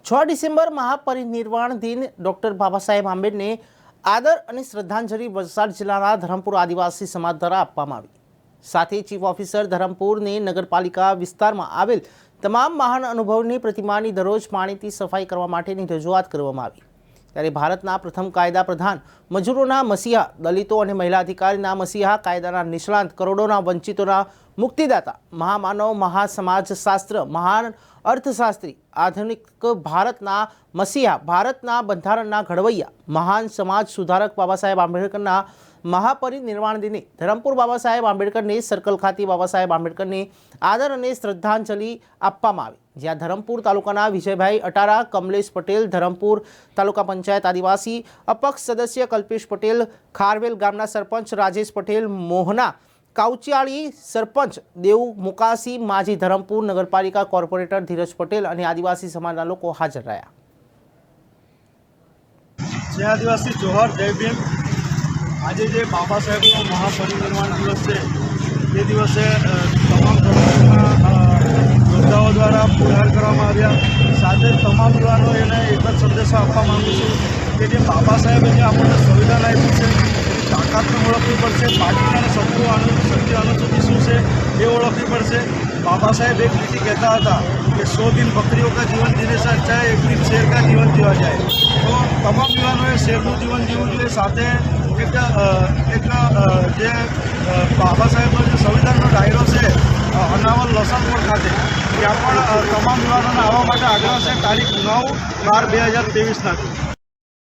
6 December મહાપરિનિર્વાણ દિન doctor Baba Saheb આંબેડકરને આદર અને શ્રદ્ધાંજલિ વલસાડ જિલ્લાના ધરમપુર આદિવાસી સમાજ દ્વારા આપવામાં આવી। સાથે ચીફ ઓફિસર ધરમપુરને નગરપાલિકા વિસ્તારમાં આવેલ તમામ મહાન અનુભવની પ્રતિમાની દરરોજ પાણીથી સફાઈ કરવા માટેની રજૂઆત કરવામાં આવી। ત્યારે ભારતના પ્રથમ કાયદા પ્રધાન, મજૂરોના મસીહા, દલિતો અને મહિલા અધિકારીના મસીહા, કાયદાના નિષ્ણાંત, કરોડોના વંચિતોના મુક્તિદાતા, મહામાનવ, મહાસમાજશાસ્ત્ર, મહાન અર્થશાસ્ત્રી, આધુનિક ભારતના મસીહા, ભારતના બંધારણના ઘડવૈયા, મહાન સમાજ સુધારક બાબા સાહેબ આંબેડકરના મહાપરિનિર્વાણ દિને ધરમપુર બાબા સાહેબ આંબેડકરને સર્કલ ખાતે બાબા સાહેબ આંબેડકરને આદર અને શ્રદ્ધાંજલિ આપવામાં આવી। જ્યાં ધરમપુર તાલુકાના વિજયભાઈ અટારા, કમલેશ પટેલ, ધરમપુર તાલુકા પંચાયત આદિવાસી અપક્ષ સદસ્ય કલ્પેશ પટેલ, ખારવેલ ગામના સરપંચ રાજેશ પટેલ, મોહના કાઉચિયાળી સરપંચ દેવ મુકાસી, માજી ધરમપુર નગરપાલિકા કોર્પોરેટર ધીરજ પટેલ અને આદિવાસી સમાજના લોકો હાજર રહ્યા। जय आदिवासी जोहर, जय भीम। आज जे बाबा साहेब महापरिनिर्वाण दिवस है, ये दिवसे तमाम योद्धाओं द्वारा पुरस्कार કરવામાં આવ્યા। સાથે તમામ યુવાનો એને એક જ સંદેશો આપવા માંગુ છું કે જે બાબા સાહેબે જે આપણને સંવિધાન આપ્યું છે એની તાકાતને ઓળખવી પડશે। પાર્ટીના સત્ય અનુસૂચિ શું છે એ ઓળખવી પડશે। बाबा साहेब एक नीति कहता था कि 100 दिन बकरियों का जीवन जीने से अच्छा है 1 दिन शेर का जीवन जीवा जाए। तो तमाम युवाओं शेरનું जीवन जीवવું જોઈએ। સાથે એક જે બાબા સાહેબનો જે સંવિધાનનો ડાયરો છે અનાવલ લસણપુર ખાતે, ત્યાં પણ તમામ યુવાનોને આવવા માટે આગ્રહ છે તારીખ 9/12/2023 ના।